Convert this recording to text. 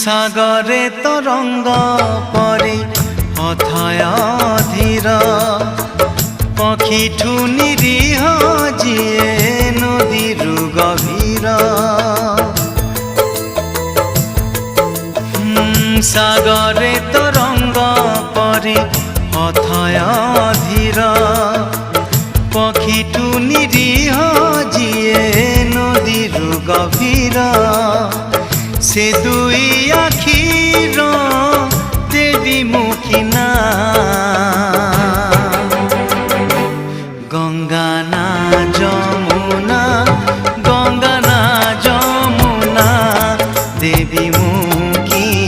সাগরে তরঙ্গ পরে অথয় ধীর পক্ষীঠু নিরীহ যিয়ে নদীর গভীর সাগরে তরঙ্গ পরে অথয় ধীর পক্ষীঠু নিরীহ যিয়ে নদীর গভীর से दुई आखिर देवी मुखिना गंगा ना जमुना गंगा ना जमुना देवी मुखी